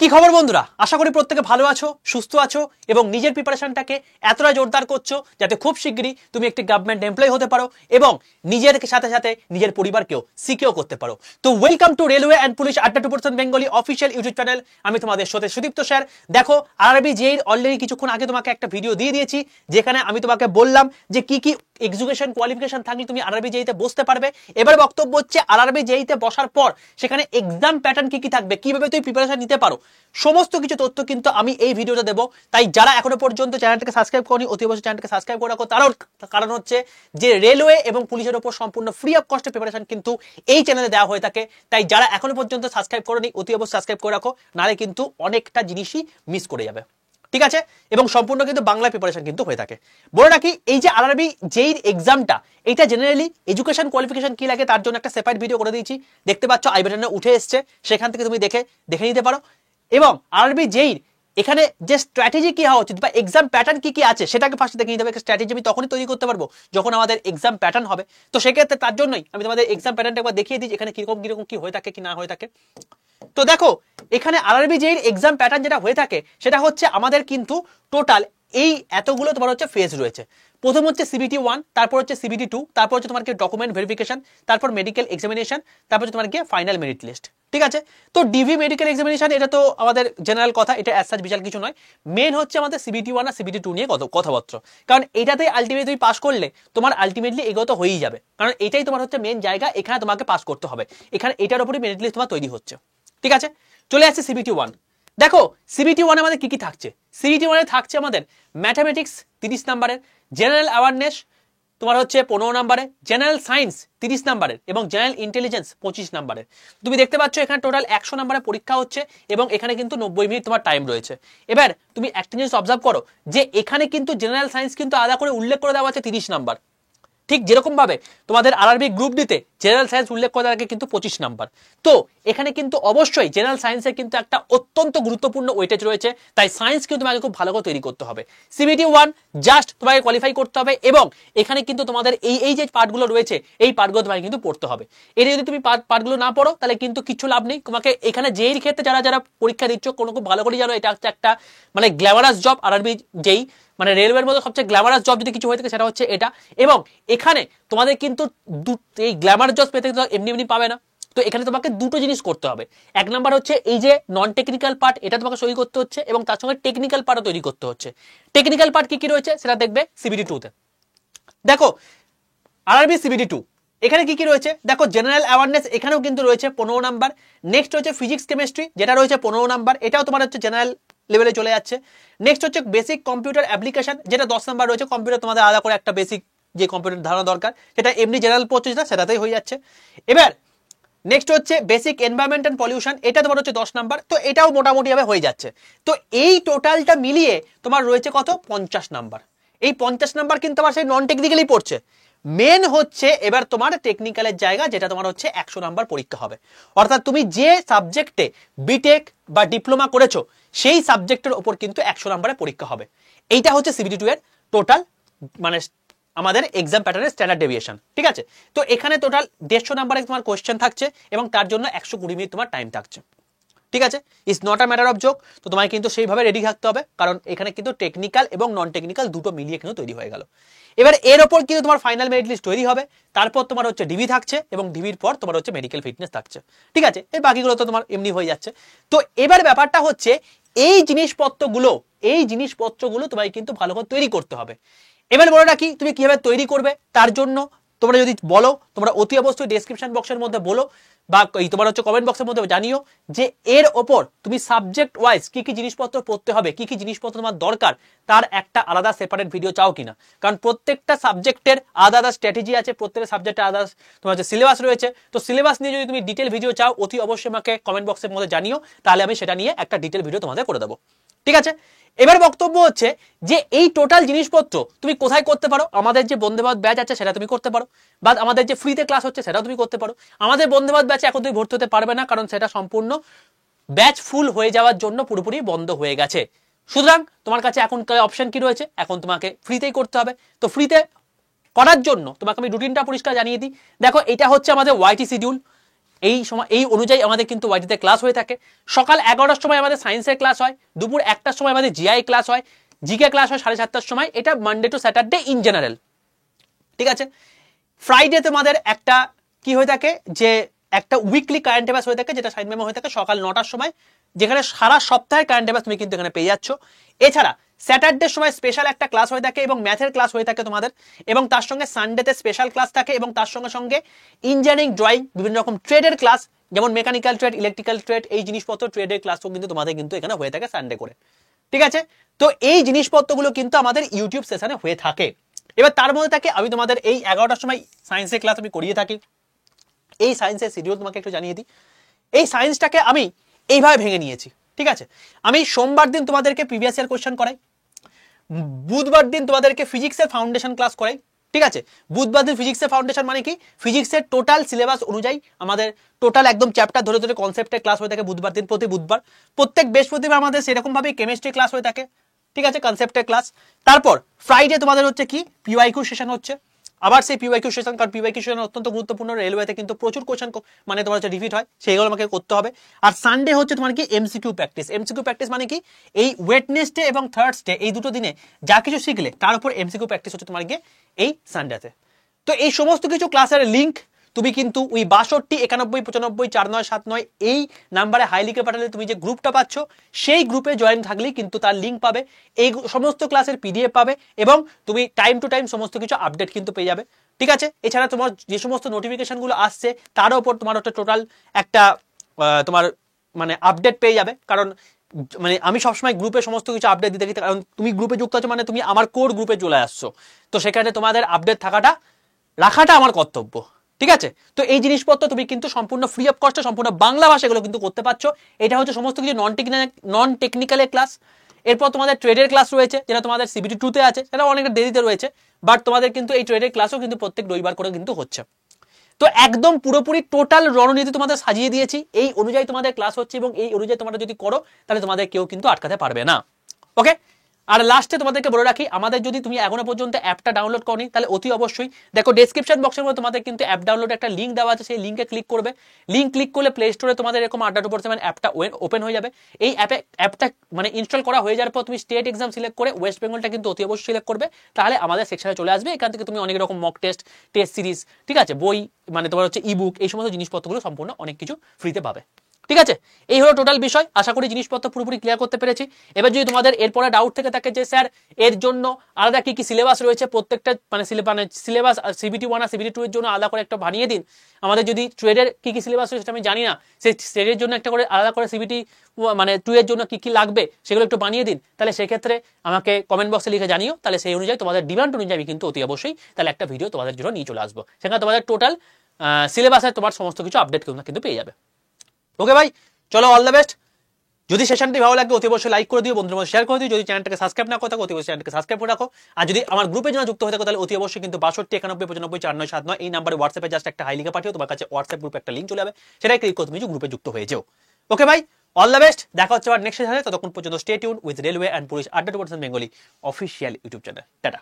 কি খবর বন্ধুরা, আশা করি প্রত্যেকে ভালো আছো, সুস্থ আছো এবং নিজের প্রিপারেশনটাকে এতটা জোরদার করছো যাতে খুব শিগগিরই তুমি একটি গভর্নমেন্ট এমপ্লয়ি হতে পারো এবং নিজের সাথে সাথে নিজের পরিবারকেও সিকিউর করতে পারো। তো welcome to railway and police আড্ডা 2% বেঙ্গলি অফিসিয়াল ইউটিউব চ্যানেল। আমি তোমাদের সাথে সুদীপ্ত স্যার। দেখো, আরআরবি জেইর অলরেডি কিছুক্ষণ আগে তোমাকে একটা ভিডিও দিয়ে দিয়েছি যেখানে আমি তোমাকে বললাম যে কি কি এডুকেশন কোয়ালিফিকেশন থাকলে তুমি আরআরবি জেইতে বসতে পারবে। এবার বক্তব্য হচ্ছে আরআরবি জেইতে বসার পর সেখানে এক্সাম প্যাটার্ন কি কি থাকবে, কিভাবে তুমি প্রিপারেশন নিতে পারো, সমস্ত কিছু তথ্য কিন্তু আমি এই ভিডিওতে দেবো। তাই যারা এখনো পর্যন্ত চ্যানেলটাকে সাবস্ক্রাইব করনি অতি অবশ্যই চ্যানেলটাকে সাবস্ক্রাইব করে রাখো। তারও কারণ হচ্ছে যে রেলওয়ে এবং পুলিশের উপর সম্পূর্ণ ফ্রি অফ কস্টে প্রিপারেশন কিন্তু এই চ্যানেলে দেওয়া হয়ে থাকে। তাই যারা এখনো পর্যন্ত সাবস্ক্রাইব করনি অতি অবশ্যই সাবস্ক্রাইব করে রাখো, নাহলে কিন্তু অনেকটা জিনিসই মিস করে যাবে। ঠিক আছে, এবং সম্পূর্ণ কিন্তু বাংলা প্রিপারেশন কিন্তু হয়ে থাকে। বলে রাখি, এই যে আরআরবি জেইর এক্সামটা, এটা জেনারেলি এডুকেশন কোয়ালিফিকেশন কি লাগে তার জন্য একটা সেপারেট ভিডিও করে দিয়েছি, দেখতে পাচ্ছ আই বাটনে উঠে এসছে, সেখান থেকে তুমি দেখে নিতে পারো। এবং আরআরবি জেইর এখানে যে স্ট্র্যাটেজি কি হওয়া উচিত বা এক্সাম প্যাটার্ন কি কি আছে সেটাকে ফার্স্টে দেখে নিতে হবে। স্ট্র্যাটেজি আমি তখনই তৈরি করতে পারবো যখন আমাদের এক্সাম প্যাটার্ন হবে। তো সেক্ষেত্রে তার জন্যই আমি তোমাদের এক্সাম প্যাটার্নটা একবার দেখিয়ে দিই এখানে কিরকম কি হয়ে থাকে কি না হয়ে থাকে। তো দেখো, এখানে আরআরবি জেইর এক্সাম প্যাটার্ন যেটা হয়ে থাকে সেটা হচ্ছে আমাদের কিন্তু টোটাল এই এতগুলো তোমার হচ্ছে ফেজ রয়েছে। প্রথম হচ্ছে সিবিটি 1, তারপর হচ্ছে সিবিটি 2, তারপর হচ্ছে তোমার কি ডকুমেন্ট ভেরিফিকেশন, তারপর মেডিকেল এক্সামিনেশন, তারপর হচ্ছে তোমার কি ফাইনাল মেরিট লিস্ট। ঠিক আছে, তো ডিভি মেডিকেল এক্সামিনেশন এটা তো আমাদের জেনারেল কথা, এটা অ্যাজ সাচ বিশাল কিছু নয়। মেন হচ্ছে আমাদের সিবিটি 1 আর সিবিটি 2 নিয়ে কথাবার্তা, কারণ এটাতে আলটিমেটলি তুমি পাস করলে তোমার আলটিমেটলি এগোতে হয়েই যাবে, কারণ এটাই তোমার হচ্ছে মেন জায়গা, এখানে তোমাকে পাস করতে হবে, এখানে এটার উপরই মেরিট লিস্ট তোমার তৈরি হচ্ছে। ঠিক আছে, চলে আসছে সিবিটি 1। দেখো সিবিটি 1 আমাদের কি কি থাকছে। সিবিটি 1 এ থাকছে আমাদের ম্যাথামেটিক্স 30 নাম্বারের, জেনারেল অ্যাওয়ারনেস তোমার হচ্ছে 15 নাম্বারে, জেনারেল সায়েন্স 30 নাম্বারের এবং জেনারেল ইন্টেলিজেন্স 25 নাম্বারের। তুমি দেখতে পাচ্ছ এখানে টোটাল 100 নাম্বারের পরীক্ষা হচ্ছে এবং এখানে কিন্তু 90 মিনিট তোমার টাইম রয়েছে। এবার তুমি একটা জিনিস অবজার্ভ করো যে এখানে কিন্তু জেনারেল সায়েন্স কিন্তু আলাদা করে উল্লেখ করে দেওয়া আছে 30 নাম্বার, ঠিক যেরকম ভাবে তোমাদের আরআরবি গ্রুপ ডিতে জেনারেল সায়েন্স উল্লেখ করা থাকে কিন্তু 25 নাম্বার। তো এখানে কিন্তু অবশ্যই জেনারেল সায়েন্সের কিন্তু একটা অত্যন্ত গুরুত্বপূর্ণ ওয়েটেজ রয়েছে, তাই সায়েন্স কিন্তু তোমাকে খুব ভালো করে তৈরি করতে হবে। সিবিটি 1 জাস্ট তোমাকে কোয়ালিফাই করতে হবে এবং এখানে কিন্তু তোমাদের এই যে পার্টগুলো রয়েছে এই পার্টগুলো তোমাকে কিন্তু পড়তে হবে। এটা যদি তুমি পার্টগুলো না পড়ো তাহলে কিন্তু কিছু লাভ নেই। তোমাকে এখানে জেইর ক্ষেত্রে যারা পরীক্ষা দিচ্ছ কোনো খুব ভালো করে জানো এটা হচ্ছে একটা মানে গ্ল্যামারাস জব। আরআরবি জেই মানে রেলওয়ের মধ্যে সবচেয়ে গ্ল্যামারাস জব যদি কিছু হয়ে থাকে সেটা হচ্ছে এটা। এবং এখানে তোমাদের কিন্তু এই গ্ল্যামার জব পেতে এমনি পাবে না। তো এখানে তোমাকে দুটো জিনিস করতে হবে। এক নাম্বার হচ্ছে এই যে নন টেকনিক্যাল পার্ট, এটা তোমাকে সই করতে হচ্ছে এবং তার সঙ্গে টেকনিক্যাল পার্টও তৈরি করতে হচ্ছে। টেকনিক্যাল পার্ট কি কি রয়েছে সেটা দেখবে সিবিটি 2 তে। দেখো আরআরবি সিবিটি 2 এখানে কি কি রয়েছে, দেখো জেনারেল অ্যাওয়ারনেস এখানেও কিন্তু রয়েছে 15 নাম্বার। নেক্সট হচ্ছে ফিজিক্স কেমিস্ট্রি যেটা রয়েছে 15 নাম্বার, এটাও তোমার হচ্ছে জেনারেল লেভেলে চলে যাচ্ছে। নেক্সট হচ্ছে বেসিক কম্পিউটার অ্যাপ্লিকেশন যেটা 10 নাম্বার রয়েছে। কম্পিউটার তোমাদের আলাদা করে একটা বেসিক যে কম্পিউটার ধারণা দরকার সেটা এমনি জেনারেল পড়ছে সেটাতেই হয়ে যাচ্ছে। এবার নেক্সট হচ্ছে বেসিক এনভায়রনমেন্ট এন্ড পলিউশন, এটা তোমার হচ্ছে 10 নাম্বার। তো এটাও মোটামুটি ভাবে হয়ে যাচ্ছে। তো এই টোটালটা মিলিয়ে তোমার রয়েছে কত, 50 নাম্বার। এই 50 নাম্বার কিন্তু আবার সেই নন টেকনিক্যালি পড়ছে। মেন হচ্ছে এবার তোমার টেকনিক্যালের জায়গা যেটা তোমার হচ্ছে 100 নাম্বার পরীক্ষা হবে। অর্থাৎ তুমি যে সাবজেক্টে বিটেক বা ডিপ্লোমা করেছো সেই সাবজেক্টের উপর কিন্তু 100 নাম্বারের পরীক্ষা হবে। এইটা হচ্ছে সিবিটি 2 এর টোটাল মানে আমাদের এক্সাম প্যাটার্নের স্ট্যান্ডার্ড ডেভিয়েশন। ঠিক আছে, তো এখানে টোটাল 150 নাম্বারে তোমার কোয়েশ্চেন থাকছে এবং তার জন্য 120 মিনিট তোমার টাইম থাকছে। ঠিক আছে, it's not a matter of joke. তো তোমায় কিন্তু সেইভাবে রেডি থাকতে হবে, কারণ এখানে কিন্তু টেকনিক্যাল এবং নন টেকনিক্যাল দুটো মিলিয়ে কিন্তু তৈরি হয়ে গেল। এবার এর ওপর কিন্তু তোমার ফাইনাল মেরিট লিস্ট তৈরি হবে, তারপর তোমার হচ্ছে ডিবি থাকছে এবং ডিবির পর তোমার হচ্ছে মেডিকেল ফিটনেস থাকছে। ঠিক আছে, এই বাকিগুলো তো তোমার এমনি হয়ে যাচ্ছে। তো এবার ব্যাপারটা হচ্ছে এই জিনিসপত্রগুলো তোমায় কিন্তু ভালো করে তৈরি করতে হবে। এবার বলে রাখি তুমি কিভাবে তৈরি করবে, তার জন্য তোমরা যদি বলো তোমরা অতি অবশ্যই ডেসক্রিপশন বক্সের মধ্যে বলো বা তোমার হচ্ছে কমেন্ট বক্সের মধ্যে জানিও যে এর ওপর তুমি সাবজেক্ট ওয়াইজ কি কি জিনিসপত্র পড়তে হবে, কি কি জিনিসপত্র তোমার দরকার, তার একটা আলাদা সেপারেট ভিডিও চাও কিনা। কারণ প্রত্যেকটা সাবজেক্টের আলাদা স্ট্র্যাটেজি আছে, প্রত্যেকটা সাবজেক্টে আলাদা তোমার হচ্ছে সিলেবাস রয়েছে। তো সিলেবাস নিয়ে যদি তুমি ডিটেল ভিডিও চাও অতি অবশ্যই আমাকে কমেন্ট বক্সের মধ্যে জানিও, তাহলে আমি সেটা নিয়ে একটা ডিটেল ভিডিও তোমাদের করে দেবো। ঠিক আছে, এবার বক্তব্য হচ্ছে যে এই টোটাল জিনিসপত্র তুমি কোথায় করতে পারো। আমাদের যে বন্দে ভারত ব্যাচ আছে সেটা তুমি করতে পারো, বা আমাদের যে ফ্রিতে ক্লাস হচ্ছে সেটাও তুমি করতে পারো। আমাদের বন্দে ভারত ব্যাচে এখন তুমি ভর্তি হতে পারবে না, কারণ সেটা সম্পূর্ণ ব্যাচ ফুল হয়ে যাওয়ার জন্য পুরোপুরি বন্ধ হয়ে গেছে। সুতরাং তোমার কাছে এখন অপশন কি রয়েছে, এখন তোমাকে ফ্রিতেই করতে হবে। তো ফ্রিতে করার জন্য তোমাকে আমি রুটিনটা পরিষ্কার জানিয়ে দিই। দেখো এটা হচ্ছে আমাদের ওয়াইটি শিডিউল। এই সময় এই অনুযায়ী আমাদের কিন্তু ওয়াইটিতে ক্লাস হয়ে থাকে। সকাল 11টার সময় আমাদের সায়েন্সের ক্লাস হয়, দুপুর 1টার সময় আমাদের জিআই ক্লাস হয়, জিকে ক্লাস হয় 7:30টার সময়। এটা Monday to Saturday in general, ঠিক আছে। ফ্রাইডে তোমাদের একটা কি হয়ে থাকে, যে একটা উইকলি কারেন্ট অ্যাফেয়ার্স হয়ে থাকে, যেটা সাইড মেমো হয়ে থাকে সকাল 9টার সময়, যেখানে সারা সপ্তাহের কারেন্ট অ্যাফেয়ার্স তুমি কিন্তু এখানে পেয়ে যাচ্ছ। এছাড়া স্যাটারডের সময় স্পেশাল একটা ক্লাস হয়ে থাকে এবং ম্যাথের ক্লাস হয়ে থাকে তোমাদের, এবং তার সঙ্গে সানডেতে স্পেশাল ক্লাস থাকে, এবং তার সঙ্গে সঙ্গে ইঞ্জিনিয়ারিং, ড্রয়িং, বিভিন্ন রকম ট্রেডের ক্লাস, যেমন মেকানিক্যাল ট্রেড, ইলেকট্রিক্যাল ট্রেড, এই জিনিসপত্র ট্রেডের ক্লাসও কিন্তু তোমাদের কিন্তু এখানে হয়ে থাকে সানডে করে, ঠিক আছে। তো এই জিনিসপত্রগুলো কিন্তু আমাদের ইউটিউব সেশনে হয়ে থাকে। এবার তার মধ্যে থাকে আমি তোমাদের এই 11টার সময় সায়েন্সের ক্লাস আমি করিয়ে থাকি। এই সায়েন্সের শিডিউল তোমাকে একটু জানিয়ে দিই। এই সায়েন্সটাকে আমি এইভাবে ভেঙে নিয়েছি, ঠিক আছে। আমি সোমবার দিন তোমাদেরকে প্রিভিয়াস ইয়ার কোশ্চেন করাই, বুধবার দিন তোমাদেরকে ফিজিক্সের ফাউন্ডেশন ক্লাস করাই, ঠিক আছে। বুধবার দিন ফিজিক্সের ফাউন্ডেশন মানে কি, ফিজিক্সের টোটাল সিলেবাস অনুযায়ী আমাদের টোটাল একদম চ্যাপ্টার ধরে ধরে কনসেপ্টের ক্লাস হয়ে থাকে বুধবার দিন, প্রতি বুধবার। প্রত্যেক বৃহস্পতিবার আমাদের সেরকম ভাবে কেমিস্ট্রি ক্লাস হয়ে থাকে, ঠিক আছে, কনসেপ্টের ক্লাস। তারপর ফ্রাইডে তোমাদের হচ্ছে কি পিওয়াইকিউ সেশন হচ্ছে, আবার সেই পিওয়াইকিউ সেশন, কারণ পিওয়াইকিউ সেশন অত্যন্ত গুরুত্বপূর্ণ, রেলওয়েতে কিন্তু প্রচুর কোশ্চেন মানে তোমার হচ্ছে রিপিট হয়, সেইগুলো আমাকে করতে হবে। আর সানডে হচ্ছে তোমার কি এমসিকিউ প্র্যাকটিস। এমসিকিউ প্র্যাকটিস মানে কি, এই ওয়েডনেসডে এবং থার্সডে এই দুটো দিনে যা কিছু শিখলে তার উপর এমসিকিউ প্র্যাকটিস হচ্ছে তোমার গিয়ে এই সানডেতে। তো এই সমস্ত কিছু ক্লাসের লিঙ্ক তুমি কিন্তু ওই 62 91 95 4979 এই নাম্বারে হাই লিখে পাঠালে তুমি যে গ্রুপটা পাচ্ছ সেই গ্রুপে জয়েন থাকলেই কিন্তু তার লিঙ্ক পাবে, এই সমস্ত ক্লাসের পিডিএফ পাবে, এবং তুমি টাইম টু টাইম সমস্ত কিছু আপডেট কিন্তু পেয়ে যাবে, ঠিক আছে। এছাড়া তোমার যে সমস্ত নোটিফিকেশনগুলো আসছে তার উপর তোমার একটা টোটাল একটা তোমার মানে আপডেট পেয়ে যাবে, কারণ মানে আমি সবসময় গ্রুপে সমস্ত কিছু আপডেট দিতে থাকি, কারণ তুমি গ্রুপে যুক্ত আছো মানে তুমি আমার কোর গ্রুপে চলে আসছো, তো সেখানে তোমাদের আপডেট রাখাটা আমার কর্তব্য, ঠিক আছে। তো এই জিনিসপত্র তুমি কিন্তু সম্পূর্ণ ফ্রি অফ কস্টে সম্পূর্ণ বাংলা ভাষা এগুলো কিন্তু করতে পারছো। এটা হচ্ছে সমস্ত কিছু নন টেকনিক্যালের ক্লাস। এরপর তোমাদের ট্রেডের ক্লাস রয়েছে, যেটা তোমাদের সিবিটি 2-তে আছে, সেটা অনেকটা দেরিতে রয়েছে, বাট তোমাদের কিন্তু এই ট্রেডের ক্লাসও কিন্তু প্রত্যেক রবিবার করে কিন্তু হচ্ছে। তো একদম পুরোপুরি টোটাল রণনীতি তোমাদের সাজিয়ে দিয়েছি, এই অনুযায়ী তোমাদের ক্লাস হচ্ছে, এবং এই অনুযায়ী তোমরা যদি করো তাহলে তোমাদের কেউ কিন্তু আটকাতে পারবে না, ওকে। আর লাস্টে তোমাদেরকে বলে রাখি, আমাদের যদি তুমি এখনো পর্যন্ত অ্যাপটা ডাউনলোড করনি তাহলে অতি অবশ্যই দেখো ডেসক্রিপশন বক্সের মধ্যে তোমাদের কিন্তু অ্যাপ ডাউনলোড একটা লিঙ্ক দেওয়া আছে, সেই লিঙ্কে ক্লিক করবে। লিঙ্ক ক্লিক করলে প্লে স্টোরে তোমাদের এরকম Adda247 অ্যাপটা ওপেন হয়ে যাবে। এই অ্যাপটা মানে ইনস্টল করা হয়ে যাওয়ার পর তুমি স্টেট এক্সাম সিলেক্ট করে ওয়েস্ট বেঙ্গলটা কিন্তু অতি অবশ্যই সিলেক্ট করবে, তাহলে আমাদের সেকশনে চলে আসবে। এখান থেকে তুমি অনেক রকম মক টেস্ট সিরিজ, ঠিক আছে, বই মানে তোমার হচ্ছে ইবুক, এই সমস্ত জিনিসপত্রগুলো সম্পূর্ণ অনেক কিছু ফ্রিতে পাবে, ঠিক আছে। এই হলো টোটাল বিষয়, আশা করি জিনিসপত্র পুরোপুরি ক্লিয়ার করতে পেরেছি। এবার যদি তোমাদের এরপরে ডাউট থেকে থাকে যে স্যার এর জন্য আলাদা কি কি সিলেবাস রয়েছে, প্রত্যেকটা মানে সিলেবাস সিবিটি 1 আর সিবিটি 2 এর জন্য আলাদা করে একটা বানিয়ে দিন। আমাদের যদি ট্রেডের কি কি সিলেবাস রয়েছে সেটা আমি জানি না, সেই ট্রেডের জন্য একটা করে আলাদা করে সিবিটি মানে 2 এর জন্য কি কি লাগবে সেগুলো একটু বানিয়ে দিন, তাহলে সেক্ষেত্রে আমাকে কমেন্ট বক্সে লিখে জানিও, তাহলে সেই অনুযায়ী তোমাদের ডিমান্ড অনুযায়ী আমি কিন্তু অতি অবশ্যই তাহলে একটা ভিডিও তোমাদের জন্য নিয়ে চলে আসবো, সেখানে তোমাদের টোটাল সিলেবাসে তোমার সমস্ত কিছু আপডেট কিন্তু পেয়ে যাবে। ওকে ভাই, চলো অল দ্য বেস্ট। যদি সেশনটি ভালো লাগে অতি অবশ্যই লাইক করে দিও, বন্ধুদের মধ্যে শেয়ার করে দিও। যদি চ্যানেলটাকে সাবস্ক্রাইব না করে থাকো অতি অবশ্যই চ্যানেলটাকে সাবস্ক্রাইব করে রাখো। আর যদি আমার গ্রুপে জন্য যুক্ত হয়ে থাকো তাহলে অতি অবশ্যই কিন্তু 62 91 95 4979 এই নাম্বারে হোয়াটসঅ্যাপে জাস্ট একটা হাই লিখে পাঠিও, তোমার কাছে হোয়াটসঅ্যাপ গ্রুপে একটা লিঙ্ক চলে যাবে, সেটাই ক্লিক করে তুমি গ্রুপে যুক্ত হয়ে যাও। ওকে ভাই, অল দ্য বেস্ট, দেখা হচ্ছে আবার নেক্সট সেশনে। ততক্ষণ পর্যন্ত stay tune with railway and police Adda247 Bengali official YouTube channel. Tata.